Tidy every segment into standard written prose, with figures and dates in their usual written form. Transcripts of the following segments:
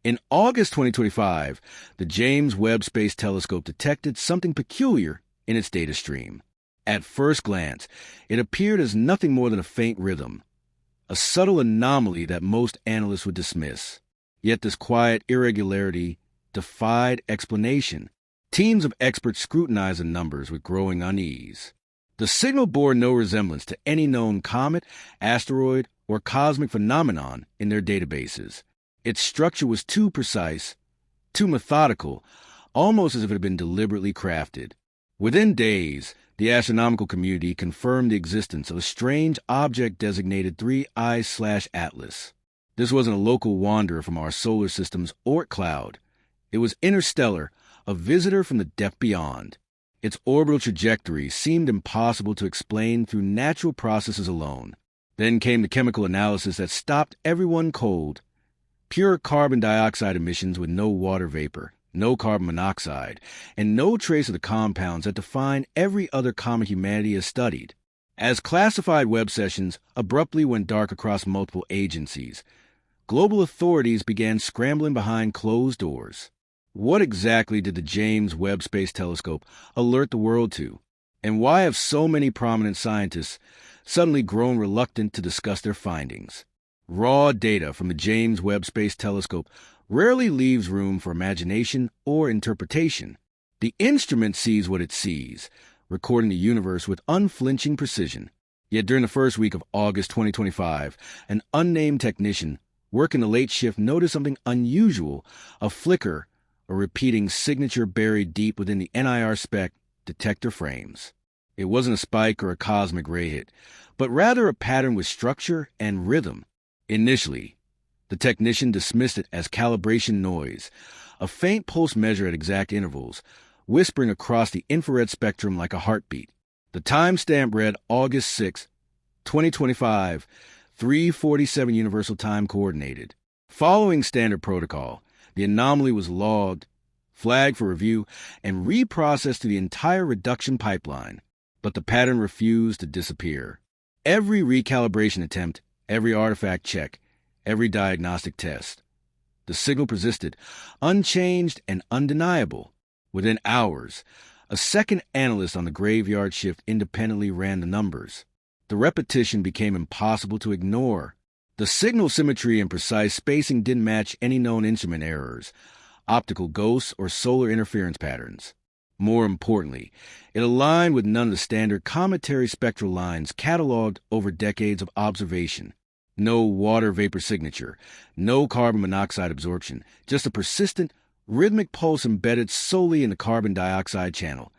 In August 2025, the James Webb Space Telescope detected something peculiar in its data stream. At first glance, it appeared as nothing more than a faint rhythm, a subtle anomaly that most analysts would dismiss. Yet this quiet irregularity defied explanation. Teams of experts scrutinized the numbers with growing unease. The signal bore no resemblance to any known comet, asteroid, or cosmic phenomenon in their databases. Its structure was too precise, too methodical, almost as if it had been deliberately crafted. Within days, the astronomical community confirmed the existence of a strange object designated 3I/Atlas. This wasn't a local wanderer from our solar system's Oort cloud. It was interstellar, a visitor from the depth beyond. Its orbital trajectory seemed impossible to explain through natural processes alone. Then came the chemical analysis that stopped everyone cold. Pure carbon dioxide emissions with no water vapor, no carbon monoxide, and no trace of the compounds that define every other comet humanity has studied. As classified web sessions abruptly went dark across multiple agencies, global authorities began scrambling behind closed doors. What exactly did the James Webb Space Telescope alert the world to? And why have so many prominent scientists suddenly grown reluctant to discuss their findings? Raw data from the James Webb Space Telescope rarely leaves room for imagination or interpretation. The instrument sees what it sees, recording the universe with unflinching precision. Yet during the first week of August 2025, an unnamed technician working the late shift noticed something unusual, a flicker, a repeating signature buried deep within the NIR spec detector frames. It wasn't a spike or a cosmic ray hit, but rather a pattern with structure and rhythm. Initially, the technician dismissed it as calibration noise, a faint pulse measure at exact intervals, whispering across the infrared spectrum like a heartbeat. The timestamp read August 6, 2025, 3:47 Universal Time Coordinated. Following standard protocol, the anomaly was logged, flagged for review, and reprocessed through the entire reduction pipeline. But the pattern refused to disappear. Every recalibration attempt, every artifact check, every diagnostic test. The signal persisted, unchanged and undeniable. Within hours, a second analyst on the graveyard shift independently ran the numbers. The repetition became impossible to ignore. The signal symmetry and precise spacing didn't match any known instrument errors, optical ghosts, or solar interference patterns. More importantly, it aligned with none of the standard cometary spectral lines cataloged over decades of observation. No water vapor signature, no carbon monoxide absorption, just a persistent, rhythmic pulse embedded solely in the carbon dioxide channel,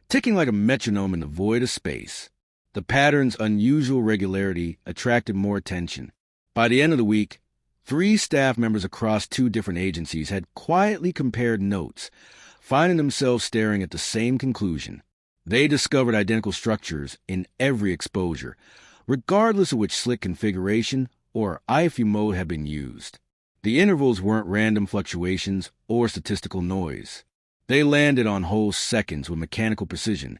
ticking like a metronome in the void of space. The pattern's unusual regularity attracted more attention. By the end of the week, 3 staff members across 2 different agencies had quietly compared notes, finding themselves staring at the same conclusion. They discovered identical structures in every exposure, regardless of which slick configuration or IFU mode had been used. The intervals weren't random fluctuations or statistical noise. They landed on whole seconds with mechanical precision,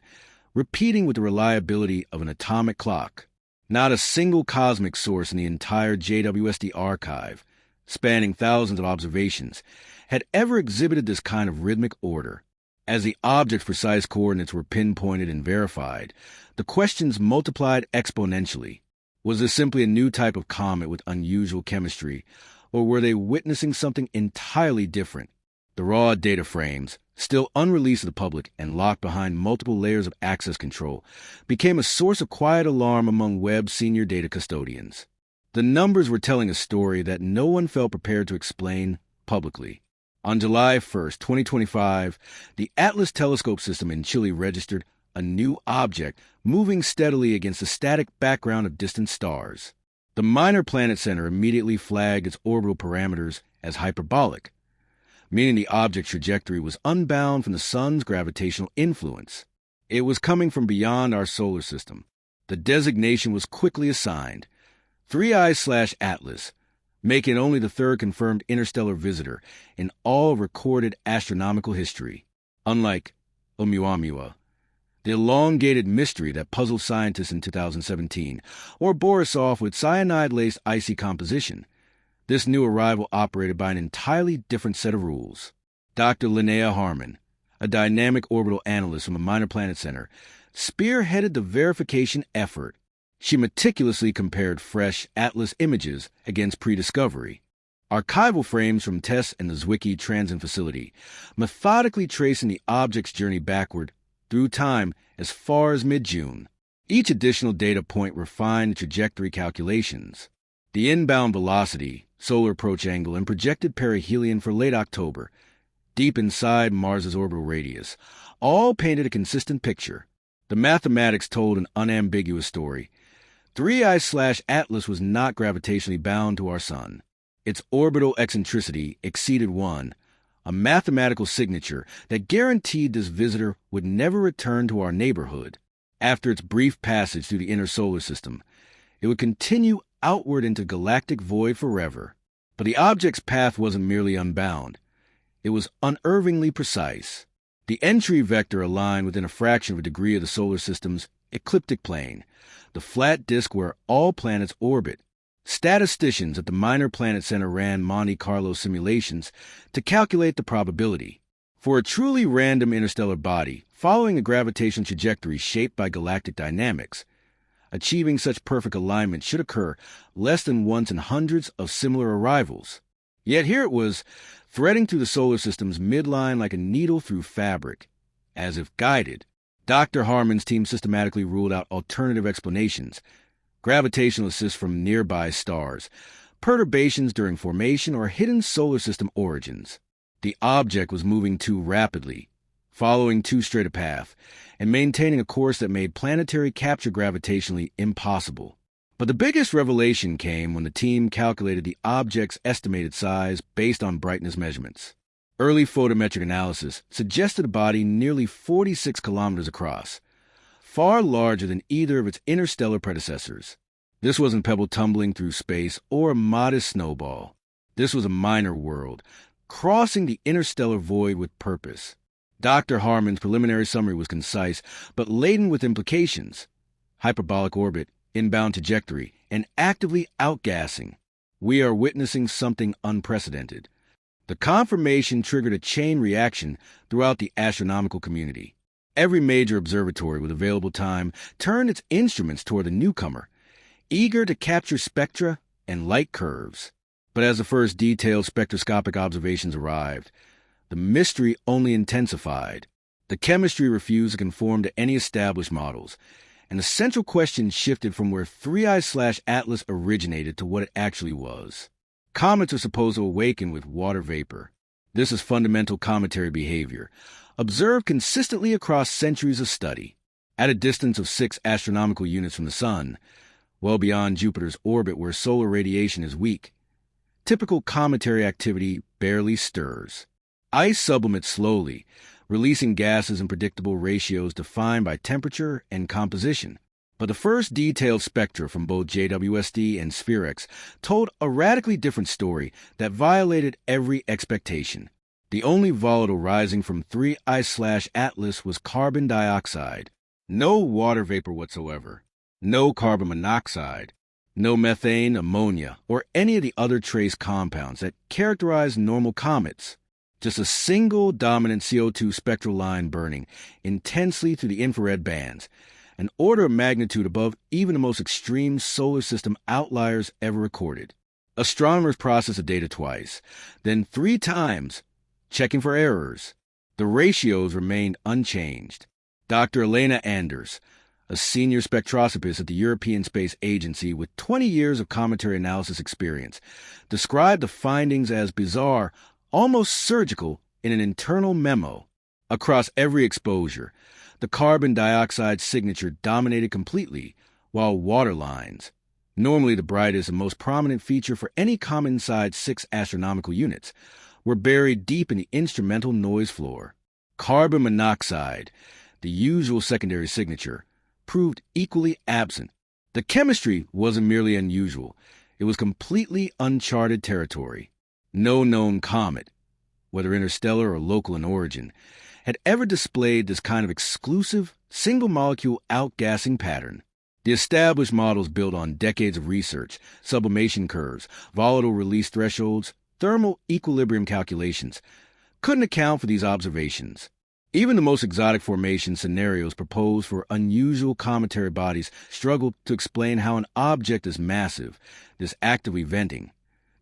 repeating with the reliability of an atomic clock. Not a single cosmic source in the entire JWST archive, spanning thousands of observations, had ever exhibited this kind of rhythmic order. As the object's precise coordinates were pinpointed and verified, the questions multiplied exponentially. Was this simply a new type of comet with unusual chemistry, or were they witnessing something entirely different? The raw data frames, still unreleased to the public and locked behind multiple layers of access control, became a source of quiet alarm among Webb's senior data custodians. The numbers were telling a story that no one felt prepared to explain publicly. On July 1st, 2025, the Atlas telescope system in Chile registered a new object moving steadily against the static background of distant stars. The Minor Planet Center immediately flagged its orbital parameters as hyperbolic, meaning the object's trajectory was unbound from the sun's gravitational influence. It was coming from beyond our solar system. The designation was quickly assigned, 3I/Atlas, making it only the 3rd confirmed interstellar visitor in all recorded astronomical history. Unlike Oumuamua, the elongated mystery that puzzled scientists in 2017, or bore us off with cyanide-laced icy composition, This new arrival operated by an entirely different set of rules. Dr. Linnea Harmon, a dynamic orbital analyst from the Minor Planet Center, spearheaded the verification effort. She meticulously compared fresh Atlas images against pre-discovery archival frames from tests in the Zwicky Transit Facility, methodically tracing the object's journey backward through time as far as mid-June. Each additional data point refined the trajectory calculations. The inbound velocity, solar approach angle, and projected perihelion for late October, deep inside Mars's orbital radius, all painted a consistent picture. The mathematics told an unambiguous story. 3I/Atlas was not gravitationally bound to our sun. Its orbital eccentricity exceeded 1, a mathematical signature that guaranteed this visitor would never return to our neighborhood. After its brief passage through the inner solar system, it would continue outward into galactic void forever. But the object's path wasn't merely unbound. It was unervingly precise. The entry vector aligned within a fraction of a degree of the solar system's ecliptic plane, the flat disk where all planets orbit. Statisticians at the Minor Planet Center ran Monte Carlo simulations to calculate the probability. For a truly random interstellar body, following a gravitational trajectory shaped by galactic dynamics, achieving such perfect alignment should occur less than once in hundreds of similar arrivals. Yet here it was, threading through the solar system's midline like a needle through fabric. As if guided, Dr. Harmon's team systematically ruled out alternative explanations: gravitational assists from nearby stars, perturbations during formation, or hidden solar system origins. The object was moving too rapidly, following too straight a path, and maintaining a course that made planetary capture gravitationally impossible. But the biggest revelation came when the team calculated the object's estimated size based on brightness measurements. Early photometric analysis suggested a body nearly 46 kilometers across, far larger than either of its interstellar predecessors. This wasn't pebble tumbling through space or a modest snowball. This was a minor world, crossing the interstellar void with purpose. Dr. Harmon's preliminary summary was concise, but laden with implications. Hyperbolic orbit, inbound trajectory, and actively outgassing. We are witnessing something unprecedented. The confirmation triggered a chain reaction throughout the astronomical community. Every major observatory with available time turned its instruments toward the newcomer, eager to capture spectra and light curves. But as the first detailed spectroscopic observations arrived, the mystery only intensified. The chemistry refused to conform to any established models, and the central question shifted from where 3I/Atlas originated to what it actually was. Comets are supposed to awaken with water vapor. This is fundamental cometary behavior, observed consistently across centuries of study. At a distance of 6 astronomical units from the Sun, well beyond Jupiter's orbit where solar radiation is weak, typical cometary activity barely stirs. Ice sublimates slowly, releasing gases in predictable ratios defined by temperature and composition. But the first detailed spectra from both JWST and SphereX told a radically different story that violated every expectation. The only volatile rising from 3I/Atlas was carbon dioxide. No water vapor whatsoever. No carbon monoxide. No methane, ammonia, or any of the other trace compounds that characterize normal comets. Just a single dominant CO2 spectral line burning intensely through the infrared bands, an order of magnitude above even the most extreme solar system outliers ever recorded. Astronomers processed the data twice, then 3 times, checking for errors. The ratios remained unchanged. Dr. Elena Anders, a senior spectroscopist at the European Space Agency with 20 years of cometary analysis experience, described the findings as bizarre, almost surgical, in an internal memo. Across every exposure, the carbon dioxide signature dominated completely, while water lines, normally the brightest and most prominent feature for any comet inside 6 astronomical units, were buried deep in the instrumental noise floor. Carbon monoxide, the usual secondary signature, proved equally absent. The chemistry wasn't merely unusual, it was completely uncharted territory. No known comet, whether interstellar or local in origin, had ever displayed this kind of exclusive, single-molecule outgassing pattern. The established models built on decades of research, sublimation curves, volatile release thresholds, thermal equilibrium calculations, couldn't account for these observations. Even the most exotic formation scenarios proposed for unusual cometary bodies struggled to explain how an object as massive, this actively venting,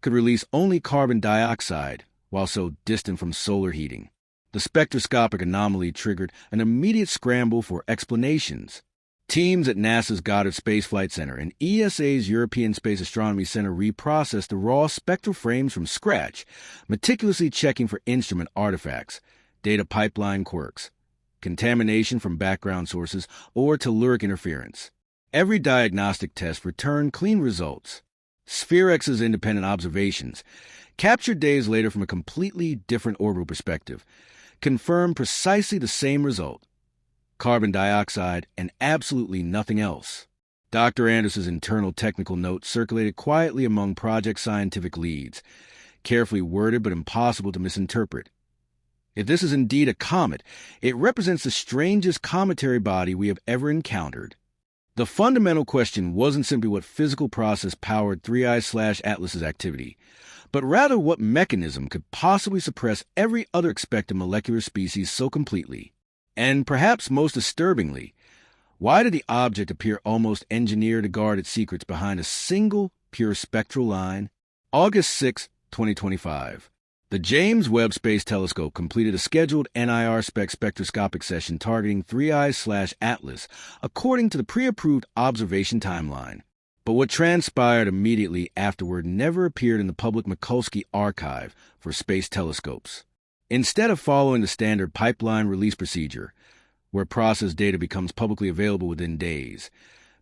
could release only carbon dioxide while so distant from solar heating. The spectroscopic anomaly triggered an immediate scramble for explanations. Teams at NASA's Goddard Space Flight Center and ESA's European Space Astronomy Center reprocessed the raw spectral frames from scratch, meticulously checking for instrument artifacts, data pipeline quirks, contamination from background sources, or telluric interference. Every diagnostic test returned clean results. SphereX's independent observations, captured days later from a completely different orbital perspective, confirmed precisely the same result: carbon dioxide and absolutely nothing else. Dr. Anders's internal technical notes circulated quietly among project scientific leads, carefully worded but impossible to misinterpret. If this is indeed a comet, it represents the strangest cometary body we have ever encountered. The fundamental question wasn't simply what physical process powered 3I/Atlas's activity, but rather what mechanism could possibly suppress every other expected molecular species so completely. And perhaps most disturbingly, why did the object appear almost engineered to guard its secrets behind a single pure spectral line? August 6, 2025. The James Webb Space Telescope completed a scheduled NIR-SPEC spectroscopic session targeting 3I/Atlas according to the pre-approved observation timeline. But what transpired immediately afterward never appeared in the public Mikulski archive for space telescopes. Instead of following the standard pipeline release procedure, where processed data becomes publicly available within days,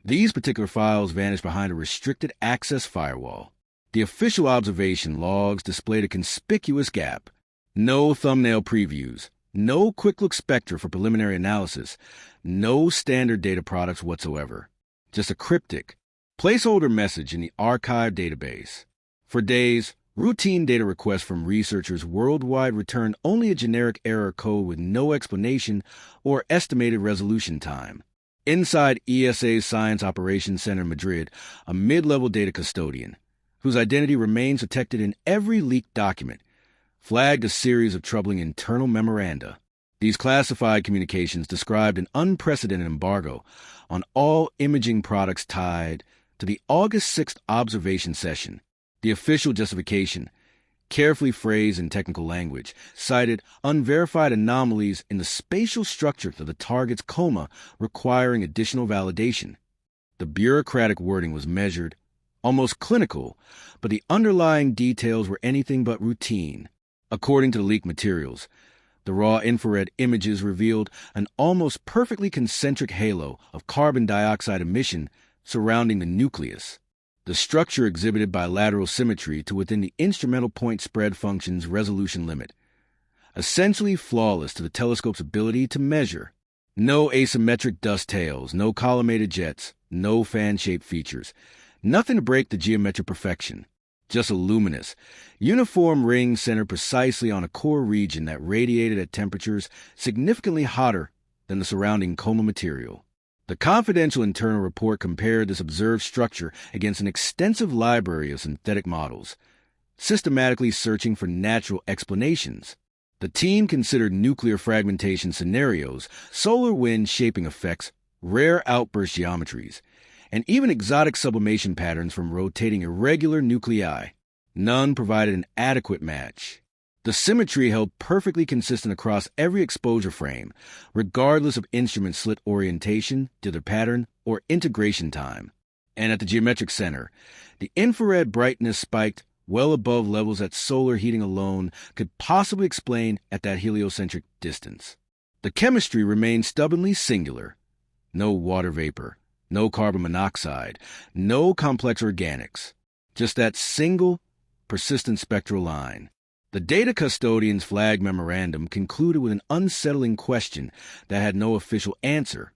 these particular files vanished behind a restricted access firewall. The official observation logs displayed a conspicuous gap. No thumbnail previews, no quick-look spectra for preliminary analysis, no standard data products whatsoever. Just a cryptic, placeholder message in the archive database. For days, routine data requests from researchers worldwide returned only a generic error code with no explanation or estimated resolution time. Inside ESA's Science Operations Center in Madrid, a mid-level data custodian, whose identity remains protected in every leaked document, flagged a series of troubling internal memoranda. These classified communications described an unprecedented embargo on all imaging products tied to the August 6th observation session. The official justification, carefully phrased in technical language, cited unverified anomalies in the spatial structure of the target's coma requiring additional validation. The bureaucratic wording was measured, almost clinical, but the underlying details were anything but routine. According to the leaked materials, the raw infrared images revealed an almost perfectly concentric halo of carbon dioxide emission surrounding the nucleus. The structure exhibited bilateral symmetry to within the instrumental point spread function's resolution limit, essentially flawless to the telescope's ability to measure. No asymmetric dust tails, no collimated jets, no fan-shaped features. Nothing to break the geometric perfection. Just a luminous, uniform ring centered precisely on a core region that radiated at temperatures significantly hotter than the surrounding coma material. The confidential internal report compared this observed structure against an extensive library of synthetic models, systematically searching for natural explanations. The team considered nuclear fragmentation scenarios, solar wind shaping effects, rare outburst geometries, and even exotic sublimation patterns from rotating irregular nuclei. None provided an adequate match. The symmetry held perfectly consistent across every exposure frame, regardless of instrument slit orientation, dither pattern, or integration time. And at the geometric center, the infrared brightness spiked well above levels that solar heating alone could possibly explain at that heliocentric distance. The chemistry remained stubbornly singular. No water vapor, no carbon monoxide, no complex organics. Just that single, persistent spectral line. The data custodian's flag memorandum concluded with an unsettling question that had no official answer.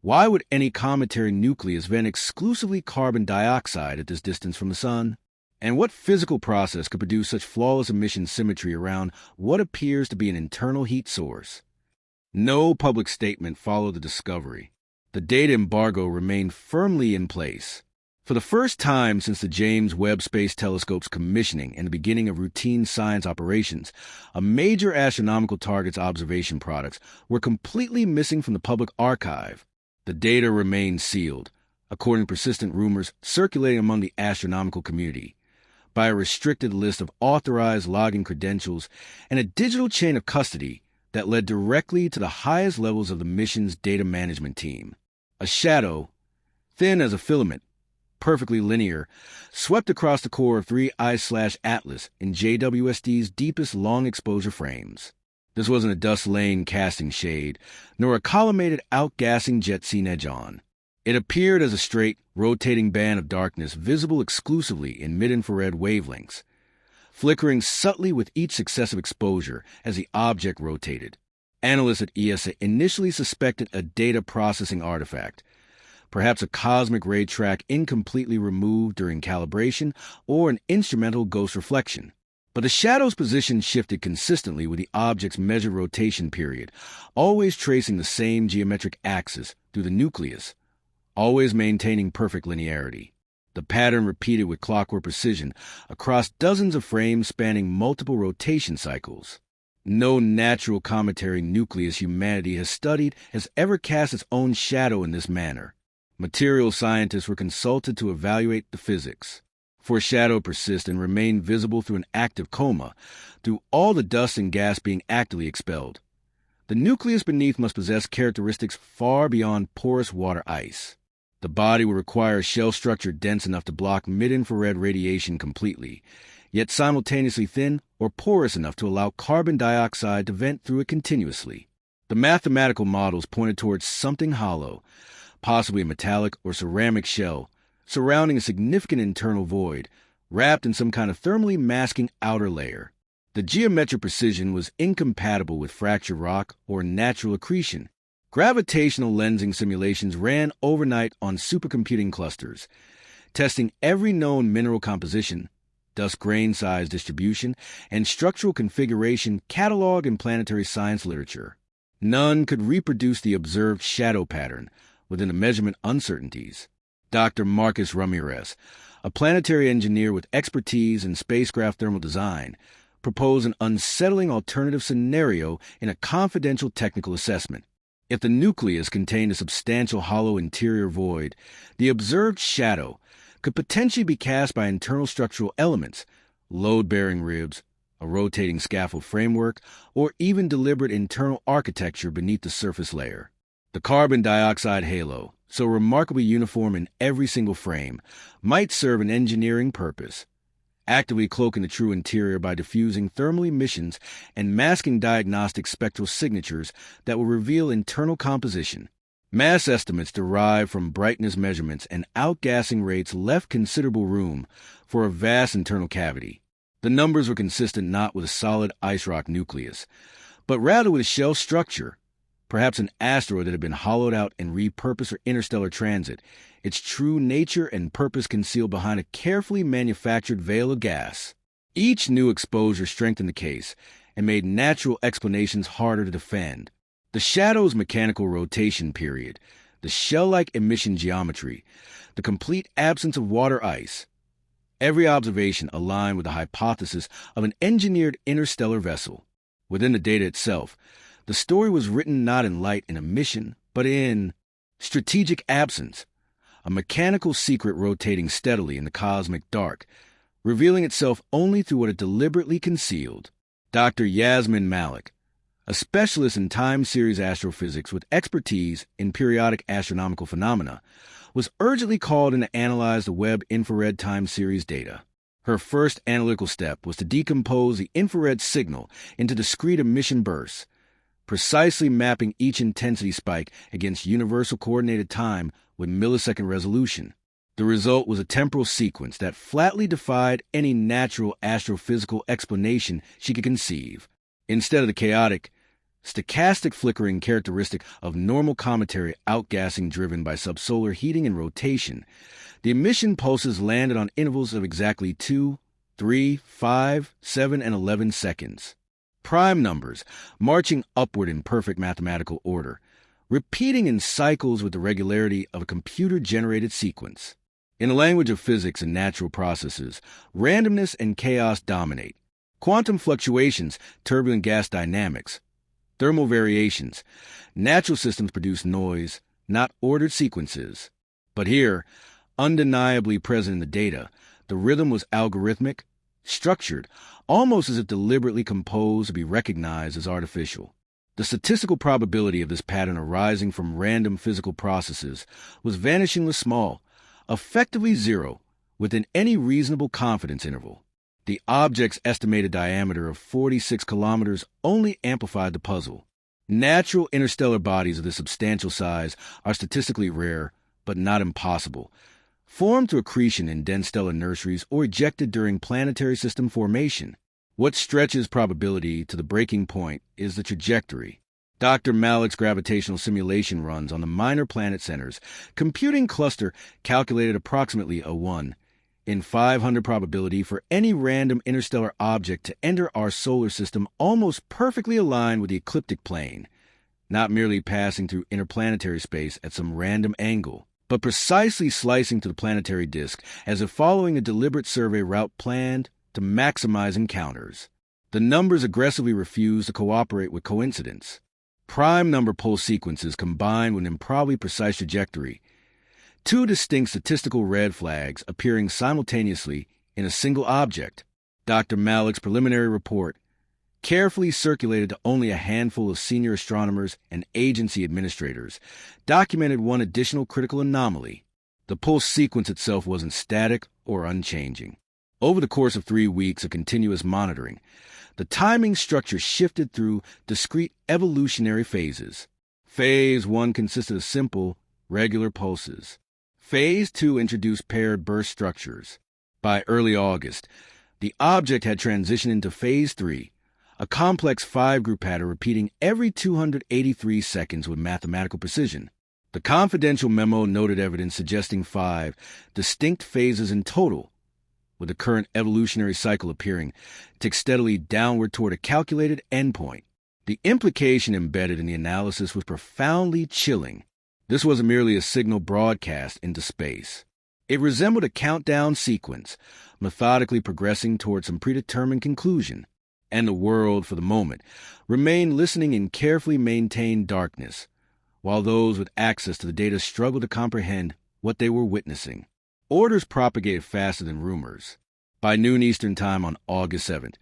Why would any cometary nucleus vent exclusively carbon dioxide at this distance from the Sun? And what physical process could produce such flawless emission symmetry around what appears to be an internal heat source? No public statement followed the discovery. The data embargo remained firmly in place. For the first time since the James Webb Space Telescope's commissioning and the beginning of routine science operations, a major astronomical target's observation products were completely missing from the public archive. The data remained sealed, according to persistent rumors circulating among the astronomical community, by a restricted list of authorized login credentials and a digital chain of custody that led directly to the highest levels of the mission's data management team. A shadow, thin as a filament, perfectly linear, swept across the core of 3I/Atlas in JWST's deepest long-exposure frames. This wasn't a dust-lane casting shade, nor a collimated outgassing jet seen edge-on. It appeared as a straight, rotating band of darkness visible exclusively in mid-infrared wavelengths, flickering subtly with each successive exposure as the object rotated. Analysts at ESA initially suspected a data processing artifact, perhaps a cosmic ray track incompletely removed during calibration or an instrumental ghost reflection. But the shadow's position shifted consistently with the object's measured rotation period, always tracing the same geometric axis through the nucleus, always maintaining perfect linearity. The pattern repeated with clockwork precision across dozens of frames spanning multiple rotation cycles. No natural cometary nucleus humanity has studied has ever cast its own shadow in this manner. Material scientists were consulted to evaluate the physics. For a shadow to persist and remain visible through an active coma, through all the dust and gas being actively expelled, the nucleus beneath must possess characteristics far beyond porous water ice. The body will require a shell structure dense enough to block mid-infrared radiation completely, yet simultaneously thin or porous enough to allow carbon dioxide to vent through it continuously. The mathematical models pointed towards something hollow, possibly a metallic or ceramic shell, surrounding a significant internal void, wrapped in some kind of thermally masking outer layer. The geometric precision was incompatible with fractured rock or natural accretion. Gravitational lensing simulations ran overnight on supercomputing clusters, testing every known mineral composition, dust grain size distribution, and structural configuration cataloged in planetary science literature. None could reproduce the observed shadow pattern within the measurement uncertainties. Dr. Marcus Ramirez, a planetary engineer with expertise in spacecraft thermal design, proposed an unsettling alternative scenario in a confidential technical assessment. If the nucleus contained a substantial hollow interior void, the observed shadow could potentially be cast by internal structural elements, load-bearing ribs, a rotating scaffold framework, or even deliberate internal architecture beneath the surface layer. The carbon dioxide halo, so remarkably uniform in every single frame, might serve an engineering purpose, actively cloaking the true interior by diffusing thermal emissions and masking diagnostic spectral signatures that will reveal internal composition. Mass estimates derived from brightness measurements and outgassing rates left considerable room for a vast internal cavity. The numbers were consistent not with a solid ice rock nucleus, but rather with a shell structure, perhaps an asteroid that had been hollowed out and repurposed for interstellar transit, its true nature and purpose concealed behind a carefully manufactured veil of gas. Each new exposure strengthened the case and made natural explanations harder to defend. The shadow's mechanical rotation period, the shell-like emission geometry, the complete absence of water ice. Every observation aligned with the hypothesis of an engineered interstellar vessel. Within the data itself, the story was written not in light and emission, but in strategic absence, a mechanical secret rotating steadily in the cosmic dark, revealing itself only through what it deliberately concealed. Dr. Yasmin Malik, a specialist in time series astrophysics with expertise in periodic astronomical phenomena, was urgently called in to analyze the Webb infrared time series data. Her first analytical step was to decompose the infrared signal into discrete emission bursts, precisely mapping each intensity spike against universal coordinated time with millisecond resolution. The result was a temporal sequence that flatly defied any natural astrophysical explanation she could conceive. Instead of the chaotic, stochastic flickering characteristic of normal cometary outgassing driven by subsolar heating and rotation, the emission pulses landed on intervals of exactly 2, 3, 5, 7, and 11 seconds. Prime numbers, marching upward in perfect mathematical order, repeating in cycles with the regularity of a computer-generated sequence. In the language of physics and natural processes, randomness and chaos dominate. Quantum fluctuations, turbulent gas dynamics, thermal variations. Natural systems produce noise, not ordered sequences. But here, undeniably present in the data, the rhythm was algorithmic, structured, almost as if deliberately composed to be recognized as artificial. The statistical probability of this pattern arising from random physical processes was vanishingly small, effectively zero, within any reasonable confidence interval. The object's estimated diameter of 46 kilometers only amplified the puzzle. Natural interstellar bodies of this substantial size are statistically rare, but not impossible, formed through accretion in dense stellar nurseries or ejected during planetary system formation. What stretches probability to the breaking point is the trajectory. Dr. Malik's gravitational simulation runs on the minor planet centers, computing cluster calculated approximately a 1 in 500 probability for any random interstellar object to enter our solar system almost perfectly aligned with the ecliptic plane, not merely passing through interplanetary space at some random angle, but precisely slicing to the planetary disk as if following a deliberate survey route planned to maximize encounters. The numbers aggressively refuse to cooperate with coincidence. Prime number pulse sequences combined with an improbably precise trajectory, two distinct statistical red flags appearing simultaneously in a single object. Dr. Malik's preliminary report, carefully circulated to only a handful of senior astronomers and agency administrators, documented one additional critical anomaly. The pulse sequence itself wasn't static or unchanging. Over the course of 3 weeks of continuous monitoring, the timing structure shifted through discrete evolutionary phases. Phase 1 consisted of simple, regular pulses. Phase 2 introduced paired burst structures. By early August, the object had transitioned into Phase 3, a complex 5-group pattern repeating every 283 seconds with mathematical precision. The confidential memo noted evidence suggesting 5 distinct phases in total, with the current evolutionary cycle appearing tick steadily downward toward a calculated endpoint. The implication embedded in the analysis was profoundly chilling. This wasn't merely a signal broadcast into space. It resembled a countdown sequence, methodically progressing toward some predetermined conclusion, and the world, for the moment, remained listening in carefully maintained darkness, while those with access to the data struggled to comprehend what they were witnessing. Orders propagated faster than rumors. By noon Eastern Time on August 7th,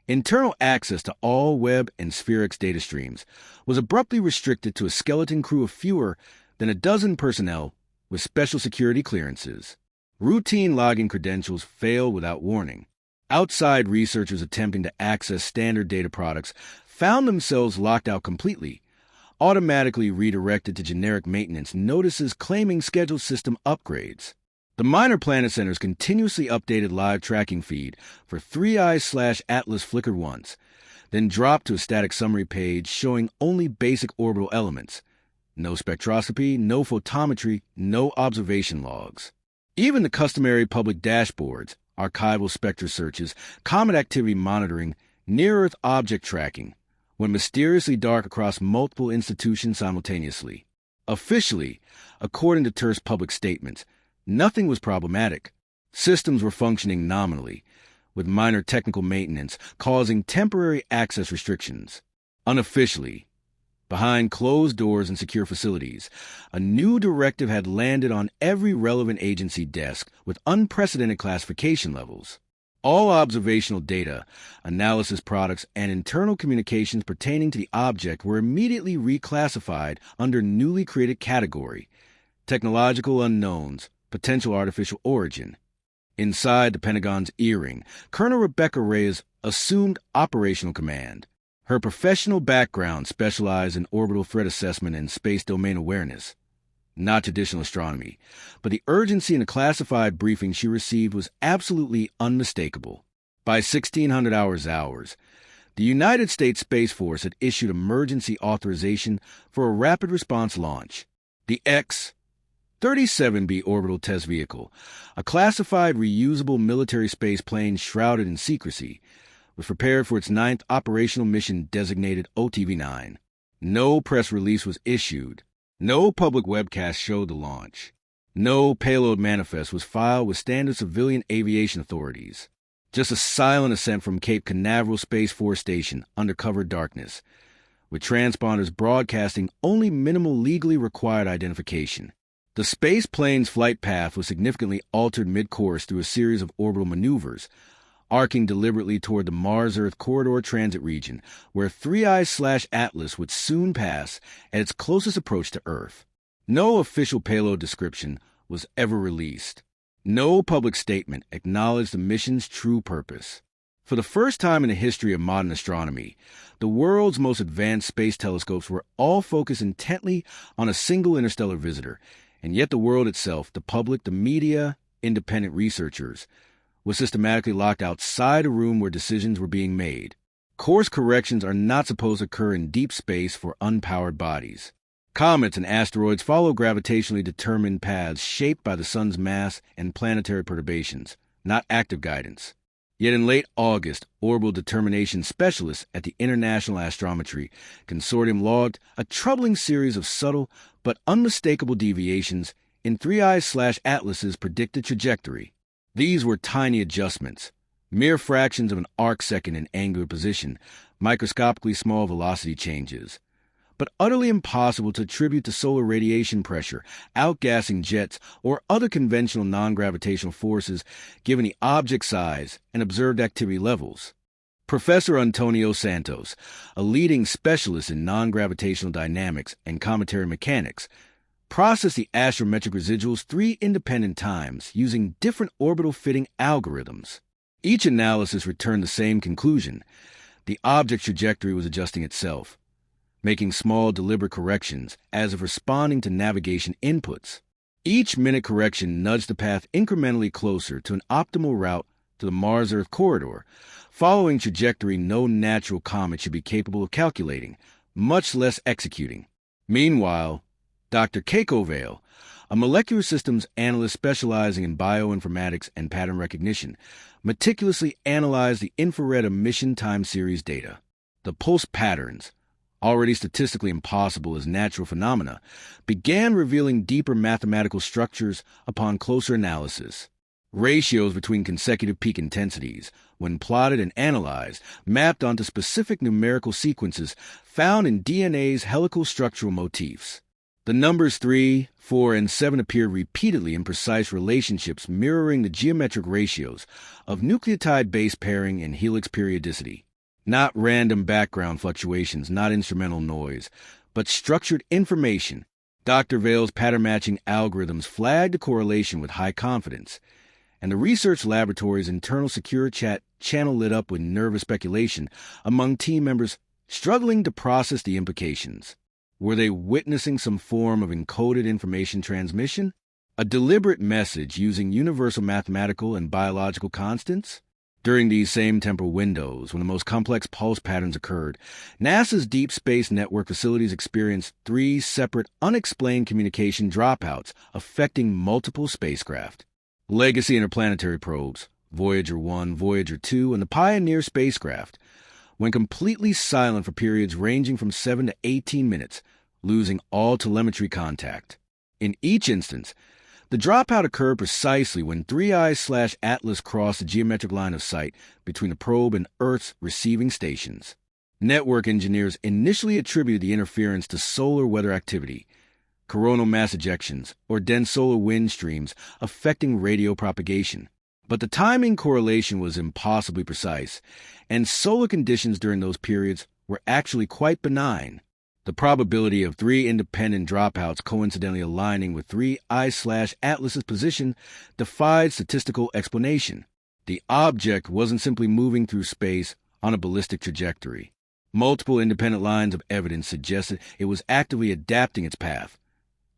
internal access to all Webb and SphereX data streams was abruptly restricted to a skeleton crew of fewer than a dozen personnel with special security clearances. Routine login credentials failed without warning. Outside researchers attempting to access standard data products found themselves locked out completely, automatically redirected to generic maintenance notices claiming scheduled system upgrades. The minor planet centers continuously updated live tracking feed for 3i/Atlas flickered once, then dropped to a static summary page showing only basic orbital elements. No spectroscopy, no photometry, no observation logs. Even the customary public dashboards, archival spectra searches, comet activity monitoring, near-Earth object tracking, went mysteriously dark across multiple institutions simultaneously. Officially, according to terse public statements, nothing was problematic. Systems were functioning nominally, with minor technical maintenance causing temporary access restrictions. Unofficially, behind closed doors and secure facilities, a new directive had landed on every relevant agency desk with unprecedented classification levels. All observational data, analysis products, and internal communications pertaining to the object were immediately reclassified under newly created category, technological unknowns, potential artificial origin. Inside the Pentagon's earring, Colonel Rebecca Reyes assumed operational command. Her professional background specialized in orbital threat assessment and space domain awareness, not traditional astronomy, but the urgency in the classified briefing she received was absolutely unmistakable. By 1600 hours, the United States Space Force had issued emergency authorization for a rapid response launch. The X-37B orbital test vehicle, a classified reusable military space plane shrouded in secrecy, was prepared for its 9th operational mission designated OTV-9. No press release was issued. No public webcast showed the launch. No payload manifest was filed with standard civilian aviation authorities. Just a silent ascent from Cape Canaveral Space Force Station under cover darkness, with transponders broadcasting only minimal legally required identification. The space plane's flight path was significantly altered mid-course through a series of orbital maneuvers, arcing deliberately toward the Mars-Earth Corridor Transit Region, where 3I/Atlas would soon pass at its closest approach to Earth. No official payload description was ever released. No public statement acknowledged the mission's true purpose. For the first time in the history of modern astronomy, the world's most advanced space telescopes were all focused intently on a single interstellar visitor, and yet the world itself, the public, the media, independent researchers, was systematically locked outside a room where decisions were being made. Course corrections are not supposed to occur in deep space for unpowered bodies. Comets and asteroids follow gravitationally determined paths shaped by the sun's mass and planetary perturbations, not active guidance. Yet in late August, orbital determination specialists at the International Astrometry Consortium logged a troubling series of subtle but unmistakable deviations in 3I/Atlas's predicted trajectory. These were tiny adjustments, mere fractions of an arcsecond in angular position, microscopically small velocity changes, but utterly impossible to attribute to solar radiation pressure, outgassing jets, or other conventional non-gravitational forces given the object size and observed activity levels. Professor Antonio Santos, a leading specialist in non-gravitational dynamics and cometary mechanics, processed the astrometric residuals 3 independent times using different orbital fitting algorithms. Each analysis returned the same conclusion: the object's trajectory was adjusting itself, making small deliberate corrections as if responding to navigation inputs. Each minute correction nudged the path incrementally closer to an optimal route to the Mars-Earth corridor, following trajectory no natural comet should be capable of calculating, much less executing. Meanwhile, Dr. Keiko Vale, a molecular systems analyst specializing in bioinformatics and pattern recognition, meticulously analyzed the infrared emission time series data. The pulse patterns, already statistically impossible as natural phenomena, began revealing deeper mathematical structures upon closer analysis. Ratios between consecutive peak intensities, when plotted and analyzed, mapped onto specific numerical sequences found in DNA's helical structural motifs. The numbers 3, 4, and 7 appeared repeatedly in precise relationships mirroring the geometric ratios of nucleotide base pairing and helix periodicity. Not random background fluctuations, not instrumental noise, but structured information. Dr. Vale's pattern-matching algorithms flagged a correlation with high confidence, and the research laboratory's internal secure chat channel lit up with nervous speculation among team members struggling to process the implications. Were they witnessing some form of encoded information transmission? A deliberate message using universal mathematical and biological constants? During these same temporal windows, when the most complex pulse patterns occurred, NASA's Deep Space Network facilities experienced 3 separate, unexplained communication dropouts affecting multiple spacecraft. Legacy interplanetary probes, Voyager 1, Voyager 2, and the Pioneer spacecraft, went completely silent for periods ranging from 7 to 18 minutes, losing all telemetry contact. In each instance, the dropout occurred precisely when 3I/Atlas crossed the geometric line of sight between the probe and Earth's receiving stations. Network engineers initially attributed the interference to solar weather activity, coronal mass ejections, or dense solar wind streams affecting radio propagation. But the timing correlation was impossibly precise, and solar conditions during those periods were actually quite benign. The probability of 3 independent dropouts coincidentally aligning with 3I/Atlas's position defied statistical explanation. The object wasn't simply moving through space on a ballistic trajectory. Multiple independent lines of evidence suggested it was actively adapting its path,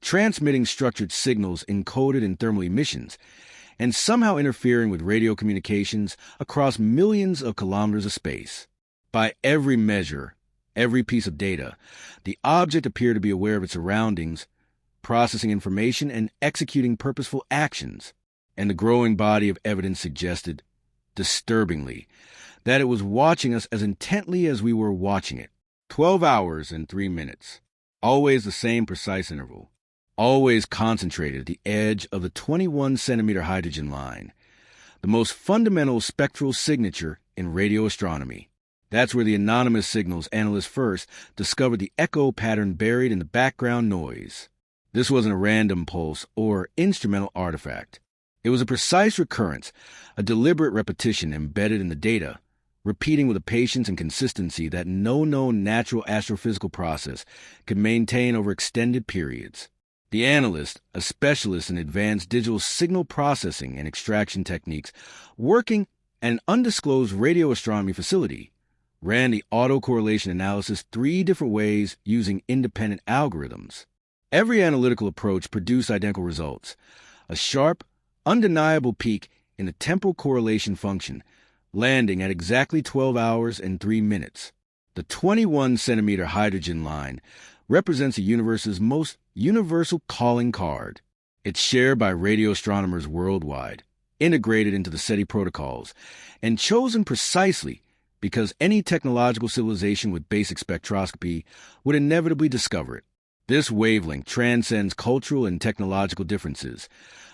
transmitting structured signals encoded in thermal emissions, and somehow interfering with radio communications across millions of kilometers of space. By every measure, every piece of data, the object appeared to be aware of its surroundings, processing information and executing purposeful actions. And the growing body of evidence suggested, disturbingly, that it was watching us as intently as we were watching it, 12 hours and 3 minutes. Always the same precise interval. Always concentrated at the edge of the 21-centimeter hydrogen line, the most fundamental spectral signature in radio astronomy. That's where the anonymous signals analysts first discovered the echo pattern buried in the background noise. This wasn't a random pulse or instrumental artifact. It was a precise recurrence, a deliberate repetition embedded in the data, repeating with a patience and consistency that no known natural astrophysical process could maintain over extended periods. The analyst, a specialist in advanced digital signal processing and extraction techniques, working at an undisclosed radio astronomy facility, ran the autocorrelation analysis 3 different ways using independent algorithms. Every analytical approach produced identical results: a sharp, undeniable peak in the temporal correlation function, landing at exactly 12 hours and 3 minutes. The 21-centimeter hydrogen line represents the universe's most universal calling card. It's shared by radio astronomers worldwide, integrated into the SETI protocols, and chosen precisely because any technological civilization with basic spectroscopy would inevitably discover it. This wavelength transcends cultural and technological differences,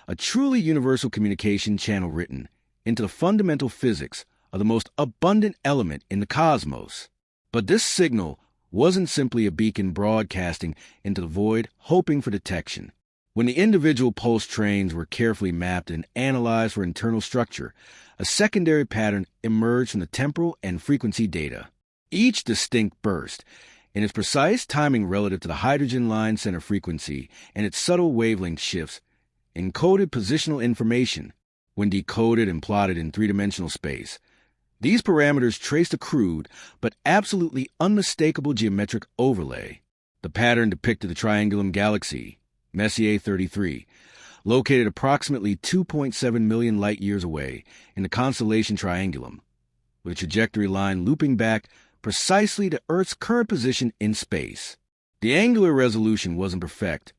a truly universal communication channel written into the fundamental physics of the most abundant element in the cosmos. But this signal wasn't simply a beacon broadcasting into the void, hoping for detection. When the individual pulse trains were carefully mapped and analyzed for internal structure, a secondary pattern emerged from the temporal and frequency data. Each distinct burst, in its precise timing relative to the hydrogen line center frequency and its subtle wavelength shifts, encoded positional information. When decoded and plotted in 3-dimensional space, these parameters traced a crude but absolutely unmistakable geometric overlay. The pattern depicted the Triangulum Galaxy, Messier 33, located approximately 2.7 million light-years away in the constellation Triangulum, with a trajectory line looping back precisely to Earth's current position in space. The angular resolution wasn't perfect.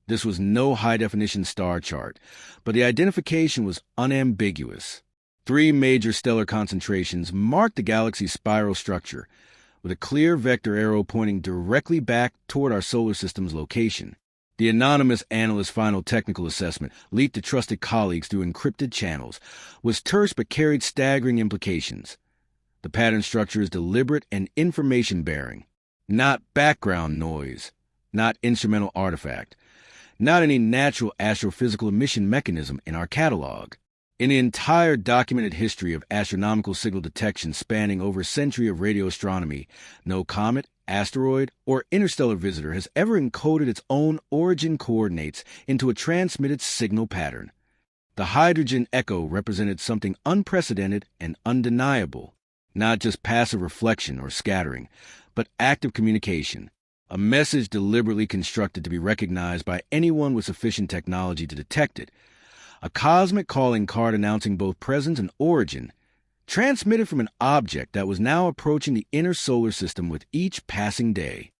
This was no high-definition star chart, but the identification was unambiguous. 3 major stellar concentrations marked the galaxy's spiral structure, with a clear vector arrow pointing directly back toward our solar system's location. The anonymous analyst's final technical assessment, leaked to trusted colleagues through encrypted channels, was terse but carried staggering implications. The pattern structure is deliberate and information-bearing, not background noise, not instrumental artifact, not any natural astrophysical emission mechanism in our catalog. In the entire documented history of astronomical signal detection spanning over a century of radio astronomy, no comet, asteroid, or interstellar visitor has ever encoded its own origin coordinates into a transmitted signal pattern. The hydrogen echo represented something unprecedented and undeniable, not just passive reflection or scattering, but active communication, a message deliberately constructed to be recognized by anyone with sufficient technology to detect it, a cosmic calling card announcing both presence and origin, transmitted from an object that was now approaching the inner solar system with each passing day.